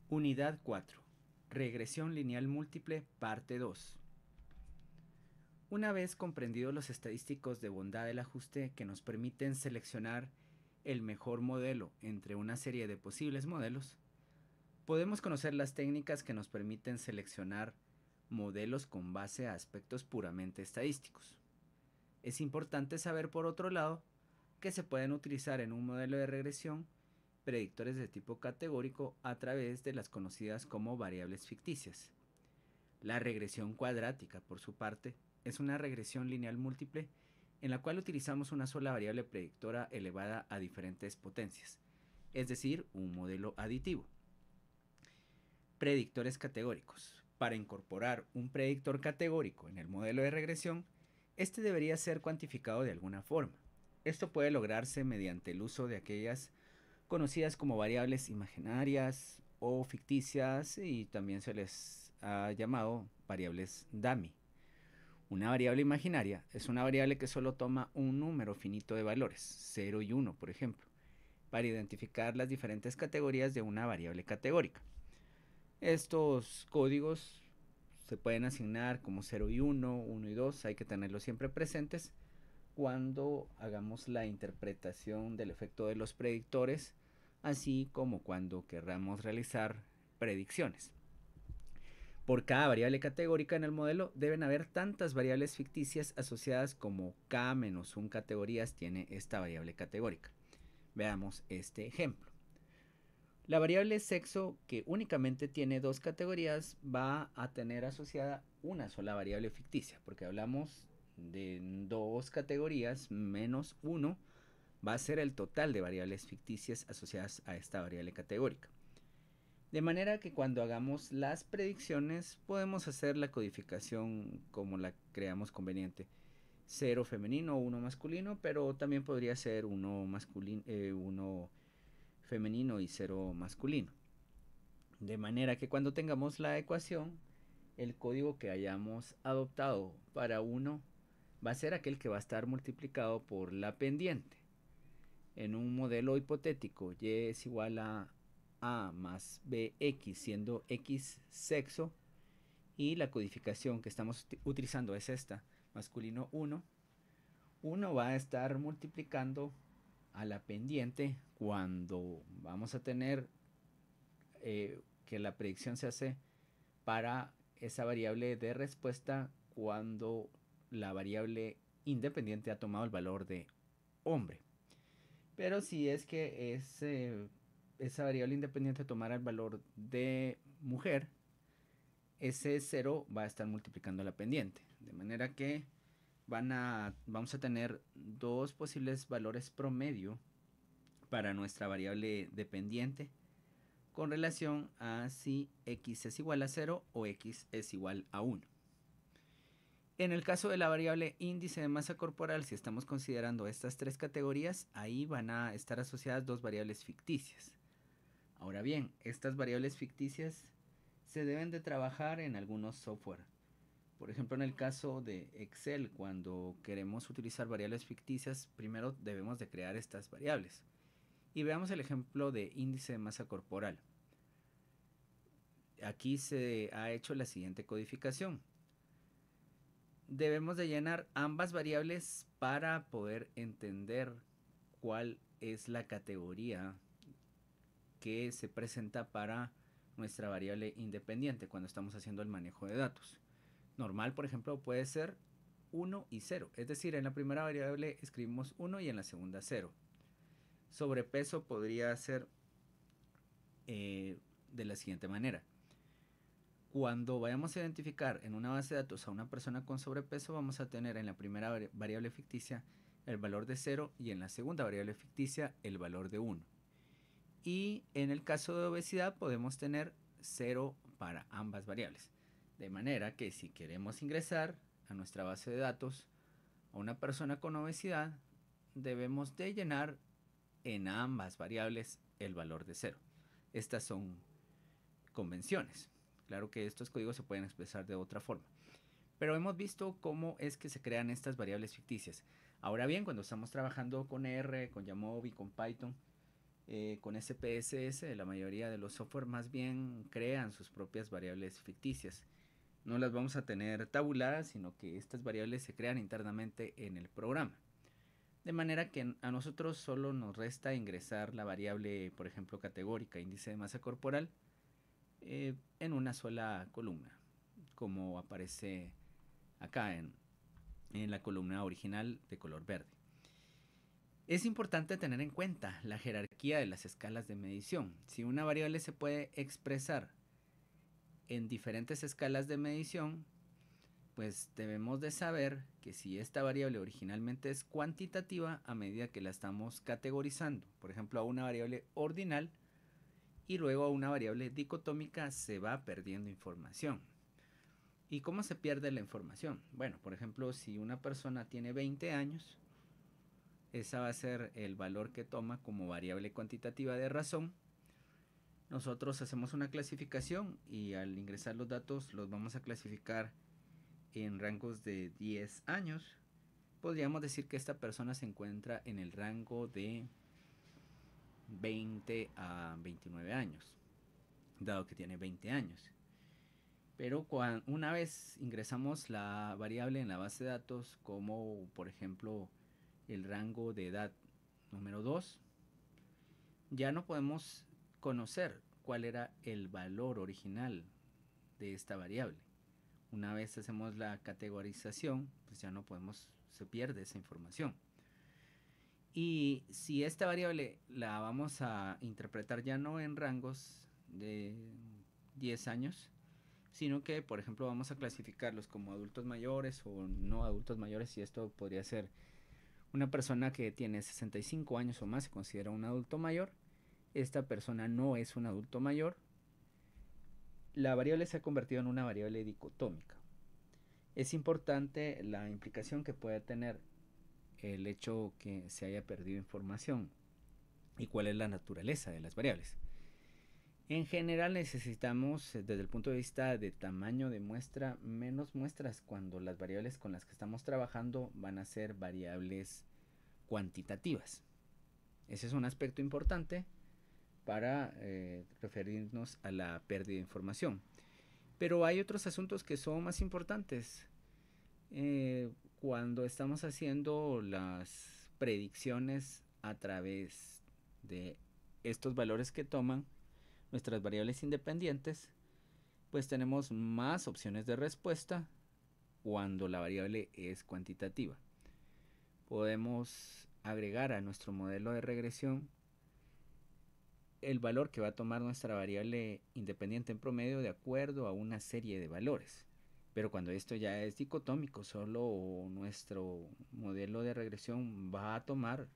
Unidad 4. Regresión lineal múltiple, parte 2. Una vez comprendidos los estadísticos de bondad del ajuste que nos permiten seleccionar el mejor modelo entre una serie de posibles modelos, podemos conocer las técnicas que nos permiten seleccionar modelos con base a aspectos puramente estadísticos. Es importante saber, por otro lado, que se pueden utilizar en un modelo de regresión predictores de tipo categórico a través de las conocidas como variables ficticias. La regresión cuadrática, por su parte, es una regresión lineal múltiple en la cual utilizamos una sola variable predictora elevada a diferentes potencias, es decir, un modelo aditivo. Predictores categóricos. Para incorporar un predictor categórico en el modelo de regresión, este debería ser cuantificado de alguna forma. Esto puede lograrse mediante el uso de aquellas conocidas como variables imaginarias o ficticias, y también se les ha llamado variables dummy. Una variable imaginaria es una variable que solo toma un número finito de valores, 0 y 1 por ejemplo, para identificar las diferentes categorías de una variable categórica. Estos códigos se pueden asignar como 0 y 1, 1 y 2, hay que tenerlos siempre presentes cuando hagamos la interpretación del efecto de los predictores, así como cuando querramos realizar predicciones. Por cada variable categórica en el modelo deben haber tantas variables ficticias asociadas como k-1 categorías tiene esta variable categórica. Veamos este ejemplo. La variable sexo, que únicamente tiene dos categorías, va a tener asociada una sola variable ficticia, porque hablamos de dos categorías menos 1 va a ser el total de variables ficticias asociadas a esta variable categórica. De manera que cuando hagamos las predicciones podemos hacer la codificación como la creamos conveniente. 0 femenino, 1 masculino, pero también podría ser 1 femenino y 0 masculino. De manera que cuando tengamos la ecuación, el código que hayamos adoptado para 1 va a ser aquel que va a estar multiplicado por la pendiente. En un modelo hipotético, y es igual a más bx, siendo x sexo, y la codificación que estamos utilizando es esta, masculino 1, 1 va a estar multiplicando a la pendiente cuando vamos a tener que la predicción se hace para esa variable de respuesta cuando la variable independiente ha tomado el valor de hombre. Pero si es que esa variable independiente tomara el valor de mujer, ese 0 va a estar multiplicando la pendiente. De manera que vamos a tener dos posibles valores promedio para nuestra variable dependiente con relación a si x es igual a 0 o x es igual a 1. En el caso de la variable índice de masa corporal, si estamos considerando estas tres categorías, ahí van a estar asociadas dos variables ficticias. Ahora bien, estas variables ficticias se deben de trabajar en algunos software. Por ejemplo, en el caso de Excel, cuando queremos utilizar variables ficticias, primero debemos de crear estas variables. Y veamos el ejemplo de índice de masa corporal. Aquí se ha hecho la siguiente codificación. Debemos de llenar ambas variables para poder entender cuál es la categoría que se presenta para nuestra variable independiente cuando estamos haciendo el manejo de datos. Normal, por ejemplo, puede ser 1 y 0, es decir, en la primera variable escribimos 1 y en la segunda 0. Sobrepeso podría ser de la siguiente manera. Cuando vayamos a identificar en una base de datos a una persona con sobrepeso, vamos a tener en la primera variable ficticia el valor de 0 y en la segunda variable ficticia el valor de 1. Y en el caso de obesidad podemos tener 0 para ambas variables. De manera que si queremos ingresar a nuestra base de datos a una persona con obesidad, debemos de llenar en ambas variables el valor de 0. Estas son convenciones. Claro que estos códigos se pueden expresar de otra forma. Pero hemos visto cómo es que se crean estas variables ficticias. Ahora bien, cuando estamos trabajando con R, con YAML y con Python, Con SPSS la mayoría de los software más bien crean sus propias variables ficticias. No las vamos a tener tabuladas, sino que estas variables se crean internamente en el programa. De manera que a nosotros solo nos resta ingresar la variable, por ejemplo, categórica, índice de masa corporal, en una sola columna, como aparece acá en la columna original de color verde. Es importante tener en cuenta la jerarquía de las escalas de medición. Si una variable se puede expresar en diferentes escalas de medición, pues debemos de saber que si esta variable originalmente es cuantitativa, a medida que la estamos categorizando, por ejemplo a una variable ordinal y luego a una variable dicotómica, se va perdiendo información. ¿Y cómo se pierde la información? Bueno, por ejemplo, si una persona tiene 20 años, esa va a ser el valor que toma como variable cuantitativa de razón. Nosotros hacemos una clasificación y al ingresar los datos los vamos a clasificar en rangos de 10 años. Podríamos decir que esta persona se encuentra en el rango de 20 a 29 años, dado que tiene 20 años. Pero una vez ingresamos la variable en la base de datos, como por ejemplo el rango de edad número 2, ya no podemos conocer cuál era el valor original de esta variable. Una vez hacemos la categorización, pues ya no podemos, se pierde esa información. Y si esta variable la vamos a interpretar ya no en rangos de 10 años, sino que por ejemplo vamos a clasificarlos como adultos mayores o no adultos mayores, y esto podría ser una persona que tiene 65 años o más, se considera un adulto mayor. Esta persona no es un adulto mayor. La variable se ha convertido en una variable dicotómica. Es importante la implicación que puede tener el hecho que se haya perdido información y cuál es la naturaleza de las variables. En general necesitamos, desde el punto de vista de tamaño de muestra, menos muestras cuando las variables con las que estamos trabajando van a ser variables cuantitativas. Ese es un aspecto importante para referirnos a la pérdida de información. Pero hay otros asuntos que son más importantes. Cuando estamos haciendo las predicciones a través de estos valores que toman nuestras variables independientes, pues tenemos más opciones de respuesta cuando la variable es cuantitativa. Podemos agregar a nuestro modelo de regresión el valor que va a tomar nuestra variable independiente en promedio de acuerdo a una serie de valores. Pero cuando esto ya es dicotómico, solo nuestro modelo de regresión va a tomar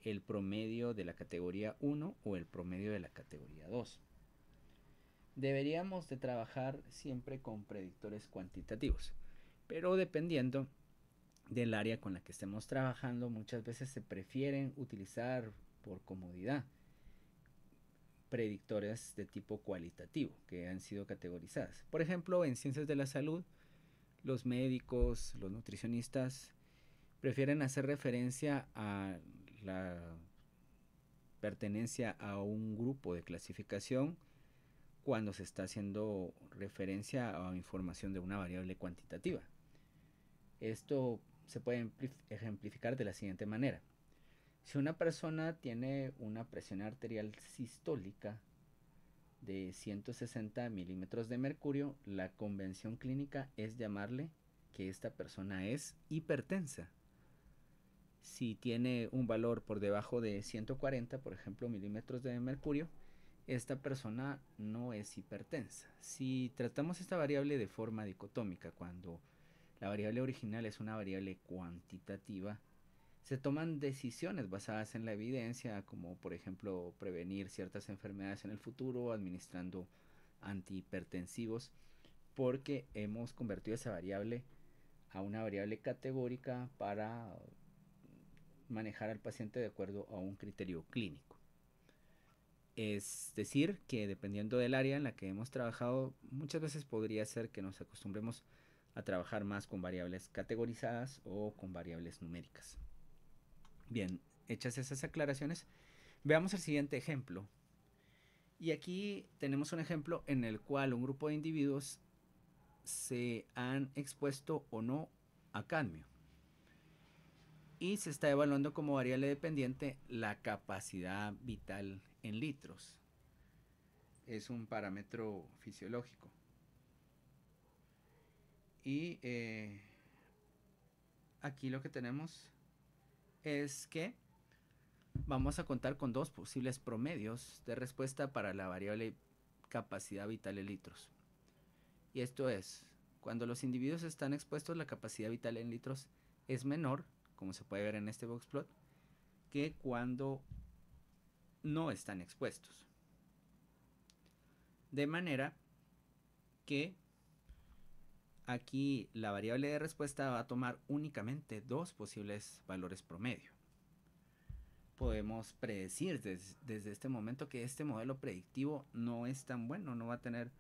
el promedio de la categoría 1 o el promedio de la categoría 2. Deberíamos de trabajar siempre con predictores cuantitativos, pero dependiendo del área con la que estemos trabajando, muchas veces se prefieren utilizar por comodidad predictores de tipo cualitativo que han sido categorizadas. Por ejemplo, en ciencias de la salud, los médicos, los nutricionistas prefieren hacer referencia a la pertenencia a un grupo de clasificación cuando se está haciendo referencia a información de una variable cuantitativa. Esto se puede ejemplificar de la siguiente manera. Si una persona tiene una presión arterial sistólica de 160 milímetros de mercurio, la convención clínica es llamarle que esta persona es hipertensa. Si tiene un valor por debajo de 140, por ejemplo, milímetros de mercurio, esta persona no es hipertensa. Si tratamos esta variable de forma dicotómica, cuando la variable original es una variable cuantitativa, se toman decisiones basadas en la evidencia, como por ejemplo prevenir ciertas enfermedades en el futuro administrando antihipertensivos, porque hemos convertido esa variable a una variable categórica para manejar al paciente de acuerdo a un criterio clínico. Es decir, que dependiendo del área en la que hemos trabajado, muchas veces podría ser que nos acostumbremos a trabajar más con variables categorizadas o con variables numéricas. Bien, hechas esas aclaraciones, Veamos el siguiente ejemplo. Y aquí tenemos un ejemplo en el cual un grupo de individuos se han expuesto o no a cadmio. Y se está evaluando como variable dependiente la capacidad vital en litros. Es un parámetro fisiológico. Y aquí lo que tenemos es que vamos a contar con dos posibles promedios de respuesta para la variable capacidad vital en litros. Y esto es, cuando los individuos están expuestos, la capacidad vital en litros es menor, como se puede ver en este boxplot, que cuando no están expuestos. De manera que aquí la variable de respuesta va a tomar únicamente dos posibles valores promedio. Podemos predecir desde este momento que este modelo predictivo no es tan bueno, no va a tener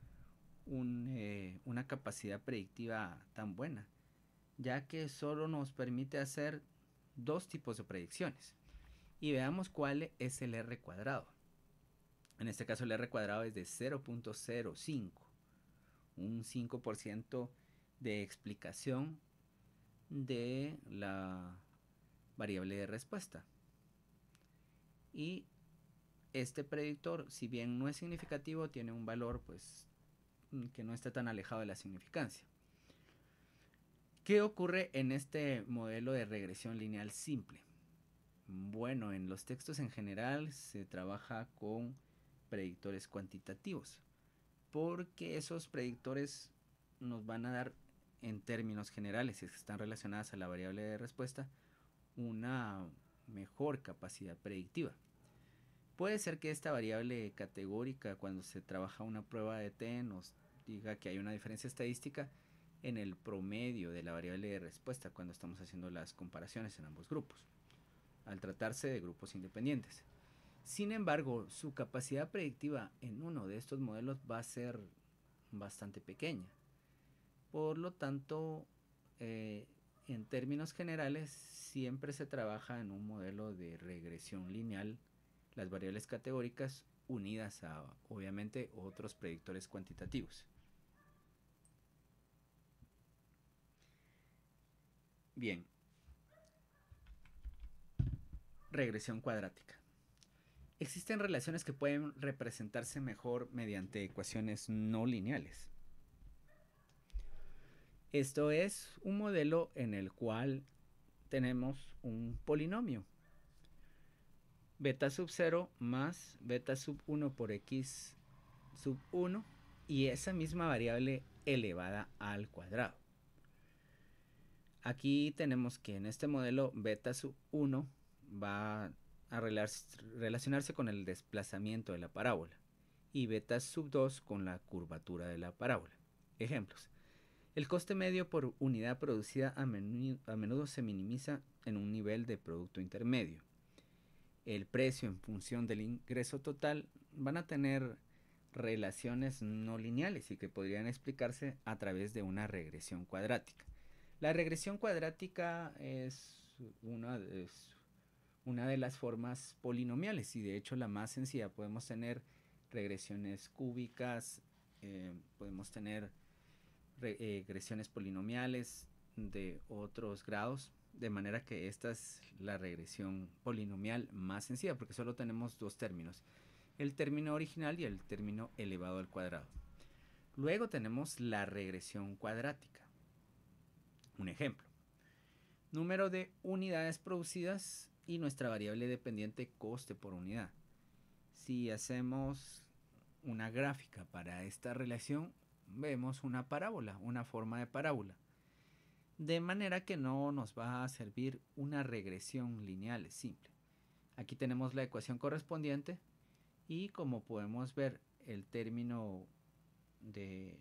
una capacidad predictiva tan buena, ya que solo nos permite hacer dos tipos de predicciones. Y veamos cuál es el R cuadrado. En este caso el R cuadrado es de 0.05, un 5% de explicación de la variable de respuesta. Y este predictor, si bien no es significativo, tiene un valor pues que no está tan alejado de la significancia. ¿Qué ocurre en este modelo de regresión lineal simple? Bueno, en los textos en general se trabaja con predictores cuantitativos, porque esos predictores nos van a dar, en términos generales, si están relacionadas a la variable de respuesta, una mejor capacidad predictiva. Puede ser que esta variable categórica, cuando se trabaja una prueba de T, nos diga que hay una diferencia estadística en el promedio de la variable de respuesta cuando estamos haciendo las comparaciones en ambos grupos, al tratarse de grupos independientes. Sin embargo, su capacidad predictiva en uno de estos modelos va a ser bastante pequeña. Por lo tanto, en términos generales, siempre se trabaja en un modelo de regresión lineal, las variables categóricas unidas a, obviamente, otros predictores cuantitativos. Bien, regresión cuadrática. Existen relaciones que pueden representarse mejor mediante ecuaciones no lineales. Esto es un modelo en el cual tenemos un polinomio, beta sub 0 más beta sub 1 por x sub 1 y esa misma variable elevada al cuadrado. Aquí tenemos que en este modelo beta sub 1 va a relacionarse con el desplazamiento de la parábola y beta sub 2 con la curvatura de la parábola. Ejemplos. El coste medio por unidad producida a menudo se minimiza en un nivel de producto intermedio. El precio en función del ingreso total van a tener relaciones no lineales y que podrían explicarse a través de una regresión cuadrática. La regresión cuadrática es una de las formas polinomiales y de hecho la más sencilla. Podemos tener regresiones cúbicas, podemos tener regresiones polinomiales de otros grados, de manera que esta es la regresión polinomial más sencilla porque solo tenemos dos términos, el término original y el término elevado al cuadrado. Luego tenemos la regresión cuadrática. Un ejemplo, número de unidades producidas y nuestra variable dependiente coste por unidad. Si hacemos una gráfica para esta relación, vemos una parábola, una forma de parábola. De manera que no nos va a servir una regresión lineal simple. Aquí tenemos la ecuación correspondiente y como podemos ver, el término de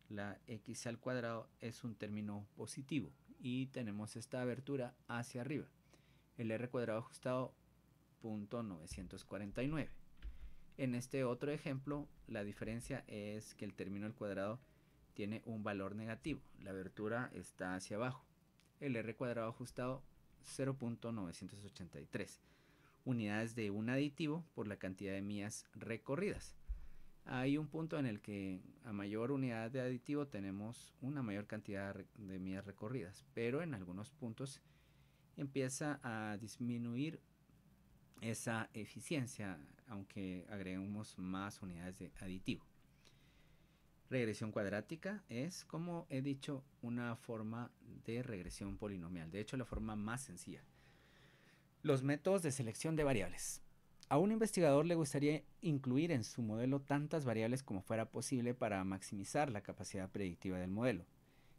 la x al cuadrado es un término positivo y tenemos esta abertura hacia arriba. El r cuadrado ajustado 0.949. En este otro ejemplo, la diferencia es que el término al cuadrado tiene un valor negativo. La abertura está hacia abajo. El r cuadrado ajustado 0.983. unidades de un aditivo por la cantidad de millas recorridas. Hay un punto en el que a mayor unidad de aditivo tenemos una mayor cantidad de millas recorridas, pero en algunos puntos empieza a disminuir esa eficiencia aunque agreguemos más unidades de aditivo. Regresión cuadrática es, como he dicho, una forma de regresión polinomial, de hecho la forma más sencilla. Los métodos de selección de variables. A un investigador le gustaría incluir en su modelo tantas variables como fuera posible para maximizar la capacidad predictiva del modelo.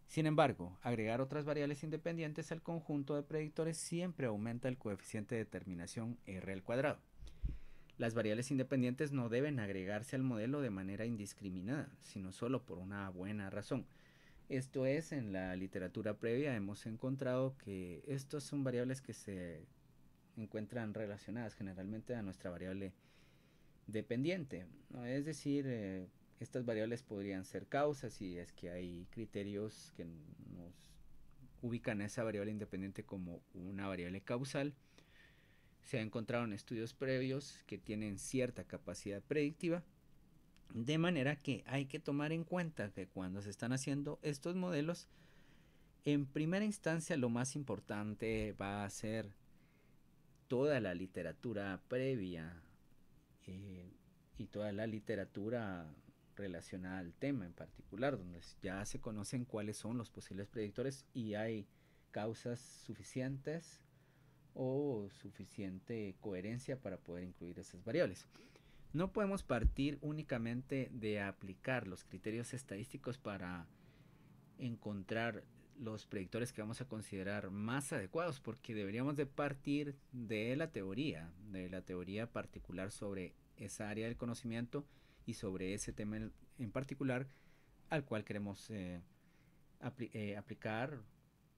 Sin embargo, agregar otras variables independientes al conjunto de predictores siempre aumenta el coeficiente de determinación R al cuadrado. Las variables independientes no deben agregarse al modelo de manera indiscriminada, sino solo por una buena razón. Esto es, en la literatura previa hemos encontrado que estas son variables que se encuentran relacionadas generalmente a nuestra variable dependiente, ¿no? Es decir, estas variables podrían ser causas si es que hay criterios que nos ubican a esa variable independiente como una variable causal. Se ha encontrado en estudios previos que tienen cierta capacidad predictiva, de manera que hay que tomar en cuenta que cuando se están haciendo estos modelos, en primera instancia lo más importante va a ser toda la literatura previa y toda la literatura relacionada al tema en particular, donde ya se conocen cuáles son los posibles predictores y hay causas suficientes o suficiente coherencia para poder incluir esas variables. No podemos partir únicamente de aplicar los criterios estadísticos para encontrar los predictores que vamos a considerar más adecuados, porque deberíamos de partir de la teoría particular sobre esa área del conocimiento y sobre ese tema en particular al cual queremos aplicar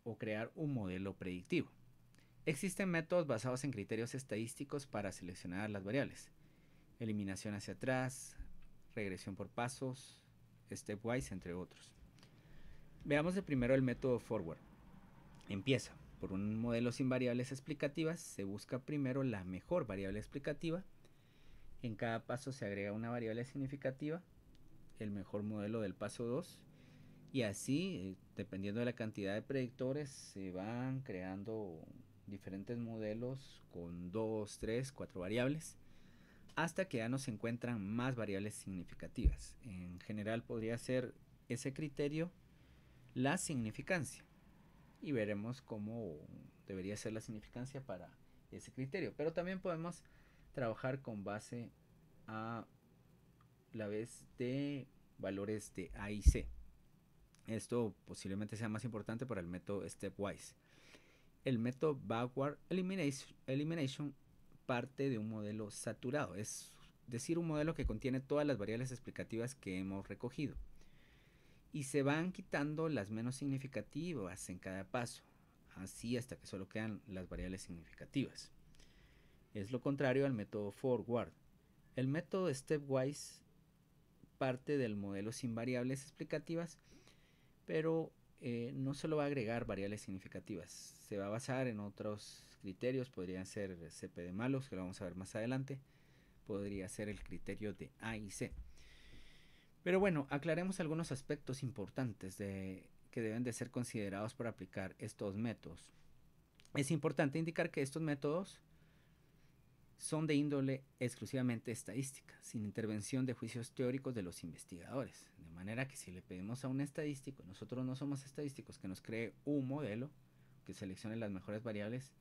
o crear un modelo predictivo. Existen métodos basados en criterios estadísticos para seleccionar las variables: eliminación hacia atrás, regresión por pasos, stepwise, entre otros. Veamos de primero el método forward. Empieza por un modelo sin variables explicativas, se busca primero la mejor variable explicativa, en cada paso se agrega una variable significativa, el mejor modelo del paso 2, y así, dependiendo de la cantidad de predictores, se van creando diferentes modelos con 2, 3, 4 variables, hasta que ya no se encuentran más variables significativas. En general podría ser ese criterio la significancia, y veremos cómo debería ser la significancia para ese criterio. Pero también podemos trabajar con base a la vez de valores de A y C. Esto posiblemente sea más importante para el método stepwise. El método backward elimination parte de un modelo saturado, es decir, un modelo que contiene todas las variables explicativas que hemos recogido, y se van quitando las menos significativas en cada paso, así hasta que solo quedan las variables significativas. Es lo contrario al método forward. El método stepwise parte del modelo sin variables explicativas, pero no solo va a agregar variables significativas, se va a basar en otros criterios. Podrían ser CP de malos, que lo vamos a ver más adelante, podría ser el criterio de A y C. Pero bueno, aclaremos algunos aspectos importantes que deben de ser considerados para aplicar estos métodos. Es importante indicar que estos métodos son de índole exclusivamente estadística, sin intervención de juicios teóricos de los investigadores. De manera que si le pedimos a un estadístico, nosotros no somos estadísticos, que nos cree un modelo, que seleccione las mejores variables,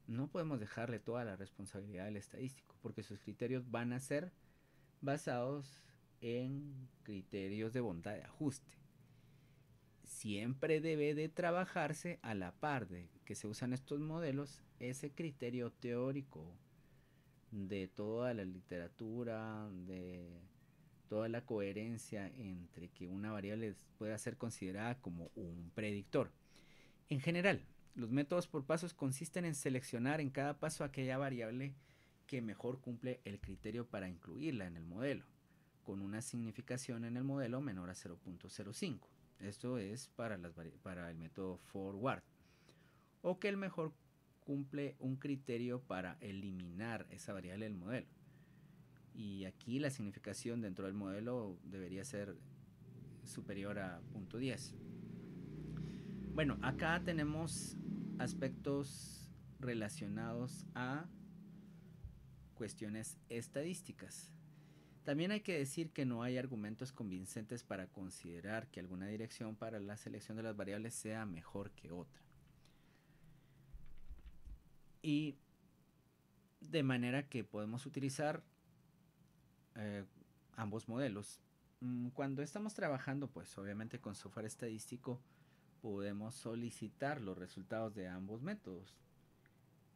no podemos dejarle toda la responsabilidad del estadístico, porque sus criterios van a ser basados en criterios de bondad de ajuste. Siempre debe de trabajarse a la par de que se usan estos modelos ese criterio teórico de toda la literatura, de toda la coherencia entre que una variable pueda ser considerada como un predictor. En general, los métodos por pasos consisten en seleccionar en cada paso aquella variable que mejor cumple el criterio para incluirla en el modelo, con una significación en el modelo menor a 0.05. Esto es para el método forward. O que el mejor cumple un criterio para eliminar esa variable del modelo. Y aquí la significación dentro del modelo debería ser superior a 0.10. Bueno, acá tenemos aspectos relacionados a cuestiones estadísticas. También hay que decir que no hay argumentos convincentes para considerar que alguna dirección para la selección de las variables sea mejor que otra. Y de manera que podemos utilizar ambos modelos. Cuando estamos trabajando, pues obviamente con software estadístico, podemos solicitar los resultados de ambos métodos.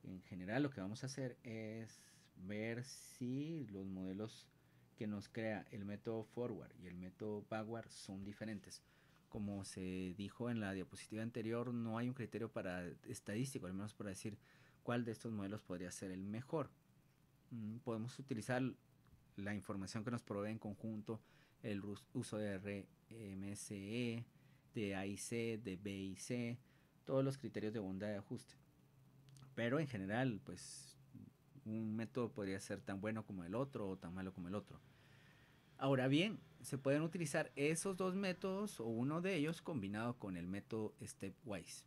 En general, lo que vamos a hacer es ver si los modelos que nos crea el método forward y el método backward son diferentes. Como se dijo en la diapositiva anterior, no hay un criterio para estadístico, al menos para decir cuál de estos modelos podría ser el mejor. Podemos utilizar la información que nos provee en conjunto, el uso de RMSE, de AIC, de BIC, todos los criterios de bondad de ajuste. Pero en general, pues un método podría ser tan bueno como el otro o tan malo como el otro. Ahora bien, se pueden utilizar esos dos métodos o uno de ellos combinado con el método stepwise.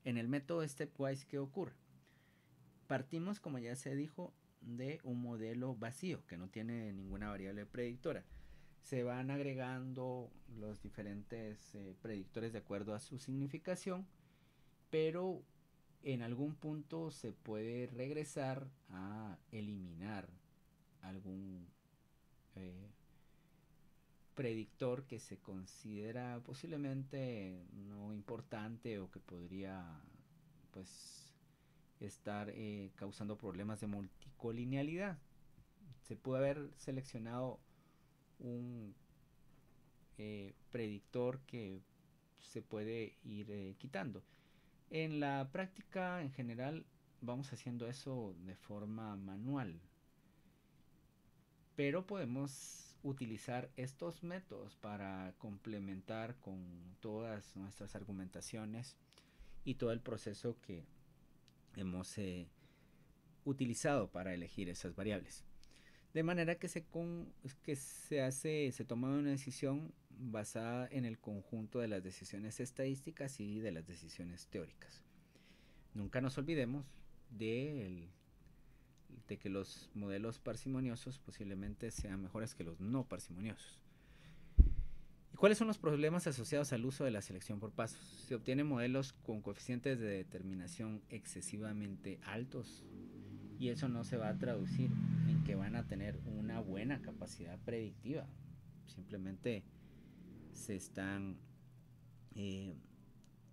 En el método stepwise, ¿qué ocurre? Partimos, como ya se dijo, de un modelo vacío que no tiene ninguna variable predictora. Se van agregando los diferentes predictores de acuerdo a su significación, pero en algún punto se puede regresar a eliminar algún predictor que se considera posiblemente no importante o que podría pues estar causando problemas de multicolinealidad. Se puede haber seleccionado un predictor que se puede ir quitando. En la práctica, en general, vamos haciendo eso de forma manual, pero podemos utilizar estos métodos para complementar con todas nuestras argumentaciones y todo el proceso que hemos utilizado para elegir esas variables. De manera que se toma una decisión basada en el conjunto de las decisiones estadísticas y de las decisiones teóricas. Nunca nos olvidemos de que los modelos parsimoniosos posiblemente sean mejores que los no parsimoniosos. ¿Y cuáles son los problemas asociados al uso de la selección por pasos? Se obtienen modelos con coeficientes de determinación excesivamente altos y eso no se va a traducir en que van a tener una buena capacidad predictiva. Simplemente se están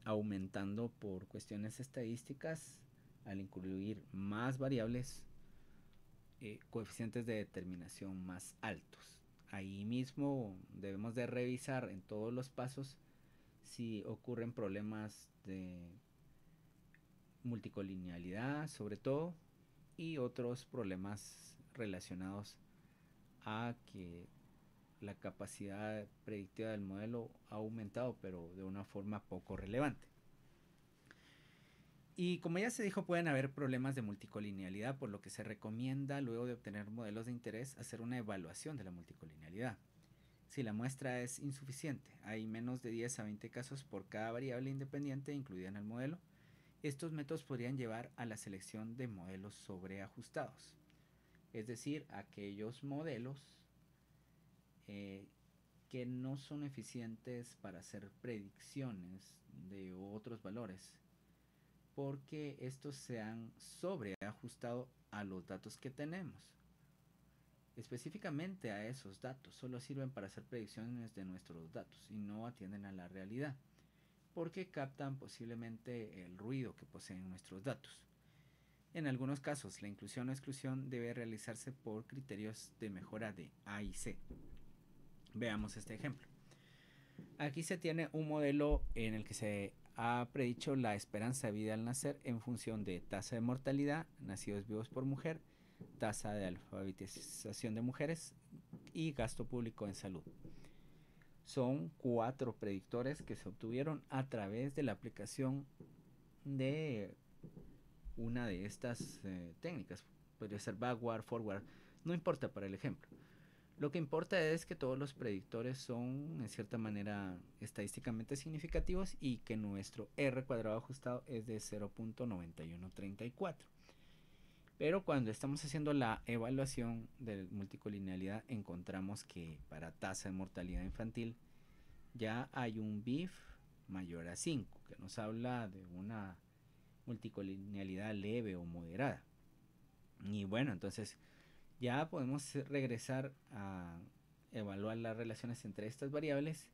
aumentando por cuestiones estadísticas al incluir más variables, coeficientes de determinación más altos. Ahí mismo debemos de revisar en todos los pasos si ocurren problemas de multicolinealidad sobre todo y otros problemas relacionados a que la capacidad predictiva del modelo ha aumentado pero de una forma poco relevante. Y como ya se dijo, pueden haber problemas de multicolinealidad, por lo que se recomienda, luego de obtener modelos de interés, hacer una evaluación de la multicolinealidad. Si la muestra es insuficiente, hay menos de 10 a 20 casos por cada variable independiente incluida en el modelo, estos métodos podrían llevar a la selección de modelos sobreajustados, es decir, aquellos modelos que no son eficientes para hacer predicciones de otros valores, porque estos se han sobreajustado a los datos que tenemos. Específicamente a esos datos, solo sirven para hacer predicciones de nuestros datos y no atienden a la realidad, porque captan posiblemente el ruido que poseen nuestros datos. En algunos casos, la inclusión o exclusión debe realizarse por criterios de mejora de A y C. Veamos este ejemplo. Aquí se tiene un modelo en el que se ha predicho la esperanza de vida al nacer en función de tasa de mortalidad, nacidos vivos por mujer, tasa de alfabetización de mujeres y gasto público en salud. Son 4 predictores que se obtuvieron a través de la aplicación de una de estas técnicas. Podría ser backward, forward, no importa para el ejemplo. Lo que importa es que todos los predictores son en cierta manera estadísticamente significativos y que nuestro R cuadrado ajustado es de 0.9134. Pero cuando estamos haciendo la evaluación de multicolinealidad encontramos que para tasa de mortalidad infantil ya hay un BIF mayor a 5, que nos habla de una multicolinealidad leve o moderada. Y bueno, entonces ya podemos regresar a evaluar las relaciones entre estas variables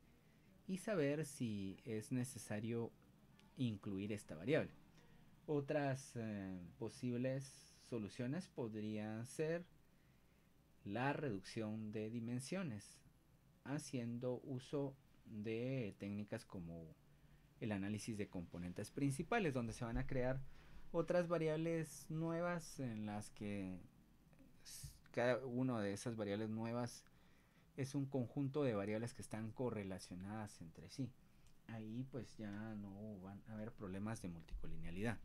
y saber si es necesario incluir esta variable. Otras posibles soluciones podrían ser la reducción de dimensiones, haciendo uso de técnicas como el análisis de componentes principales, donde se van a crear otras variables nuevas en las que cada una de esas variables nuevas es un conjunto de variables que están correlacionadas entre sí. Ahí pues ya no van a haber problemas de multicolinealidad.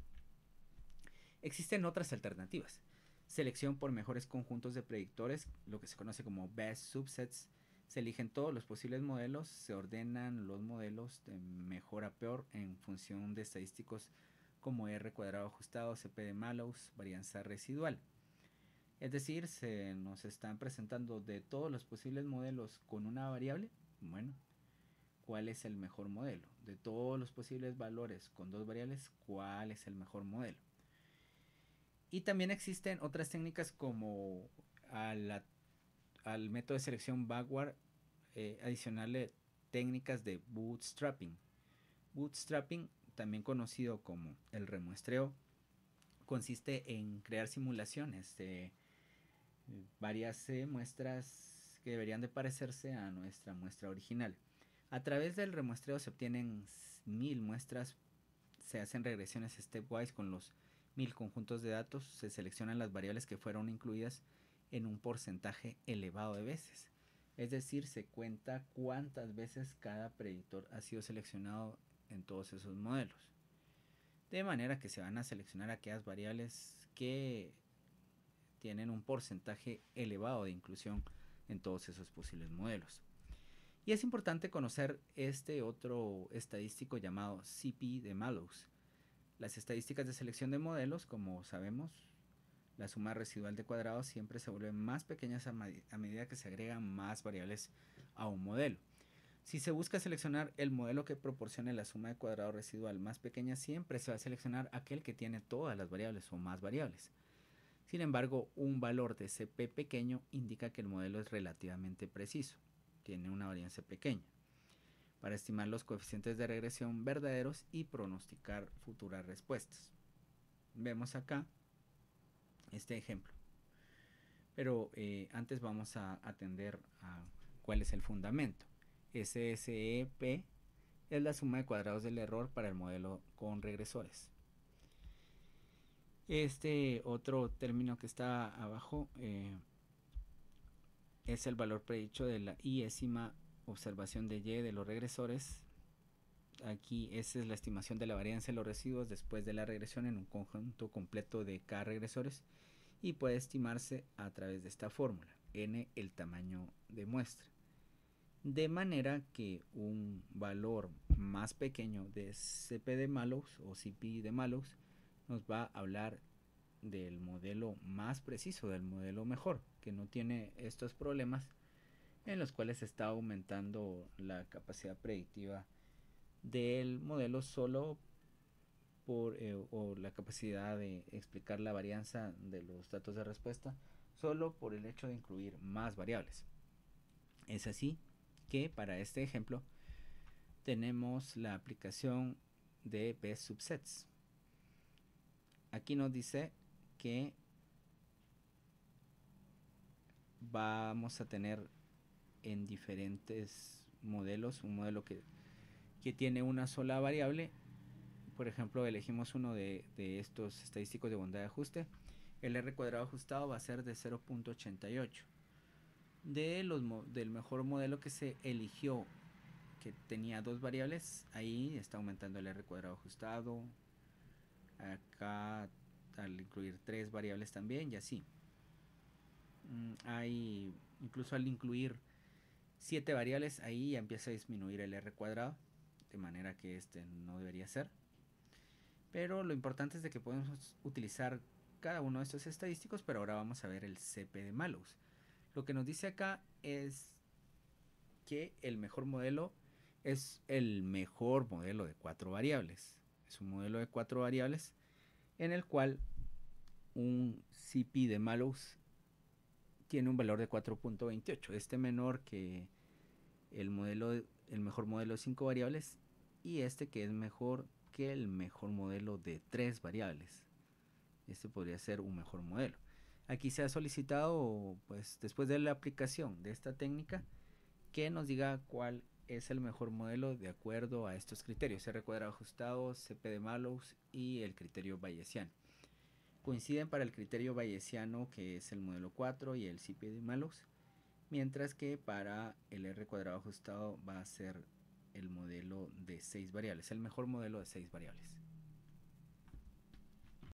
Existen otras alternativas. Selección por mejores conjuntos de predictores, lo que se conoce como best subsets. Se eligen todos los posibles modelos, se ordenan los modelos de mejor a peor en función de estadísticos como R cuadrado ajustado, CP de Mallows, varianza residual. Es decir, se nos están presentando de todos los posibles modelos con una variable. Bueno, ¿cuál es el mejor modelo? De todos los posibles valores con dos variables, ¿cuál es el mejor modelo? Y también existen otras técnicas como al método de selección backward, adicionarle técnicas de bootstrapping. Bootstrapping, también conocido como el remuestreo, consiste en crear simulaciones de varias muestras que deberían de parecerse a nuestra muestra original. A través del remuestreo se obtienen 1000 muestras, se hacen regresiones stepwise con los 1000 conjuntos de datos, se seleccionan las variables que fueron incluidas en un porcentaje elevado de veces. Es decir, se cuenta cuántas veces cada predictor ha sido seleccionado en todos esos modelos. De manera que se van a seleccionar aquellas variables que tienen un porcentaje elevado de inclusión en todos esos posibles modelos. Y es importante conocer este otro estadístico llamado CP de Mallows. Las estadísticas de selección de modelos, como sabemos, la suma residual de cuadrados siempre se vuelven más pequeñas a medida que se agregan más variables a un modelo. Si se busca seleccionar el modelo que proporcione la suma de cuadrado residual más pequeña, siempre se va a seleccionar aquel que tiene todas las variables o más variables. Sin embargo, un valor de CP pequeño indica que el modelo es relativamente preciso, tiene una varianza pequeña, para estimar los coeficientes de regresión verdaderos y pronosticar futuras respuestas. Vemos acá este ejemplo. Pero antes vamos a atender a cuál es el fundamento. SSEP es la suma de cuadrados del error para el modelo con regresores. Este otro término que está abajo es el valor predicho de la iésima observación de Y de los regresores. Aquí esa es la estimación de la varianza de los residuos después de la regresión en un conjunto completo de K regresores y puede estimarse a través de esta fórmula, n el tamaño de muestra. De manera que un valor más pequeño de CP de Mallows o CP de Mallows nos va a hablar del modelo más preciso, del modelo mejor, que no tiene estos problemas en los cuales se está aumentando la capacidad predictiva del modelo solo por o la capacidad de explicar la varianza de los datos de respuesta solo por el hecho de incluir más variables. Es así que para este ejemplo tenemos la aplicación de best subsets. Aquí nos dice que vamos a tener en diferentes modelos un modelo que tiene una sola variable. Por ejemplo, elegimos uno de estos estadísticos de bondad de ajuste. El R cuadrado ajustado va a ser de 0.88. Del mejor modelo que se eligió, que tenía dos variables, ahí está aumentando el R cuadrado ajustado. Acá al incluir 3 variables también y así. Hay, incluso al incluir 7 variables, ahí ya empieza a disminuir el r cuadrado, de manera que este no debería ser. Pero lo importante es de que podemos utilizar cada uno de estos estadísticos, pero ahora vamos a ver el CP de Mallows. Lo que nos dice acá es que el mejor modelo es el mejor modelo de 4 variables. Es un modelo de 4 variables en el cual un CP de Mallows tiene un valor de 4.28. Este menor que el mejor modelo de 5 variables, y este que es mejor que el mejor modelo de 3 variables. Este podría ser un mejor modelo. Aquí se ha solicitado, pues después de la aplicación de esta técnica, que nos diga cuál es el mejor modelo de acuerdo a estos criterios: R cuadrado ajustado, CP de Mallows y el criterio bayesiano. Coinciden para el criterio bayesiano, que es el modelo 4, y el CP de Mallows, mientras que para el R cuadrado ajustado va a ser el modelo de 6 variables, el mejor modelo de 6 variables.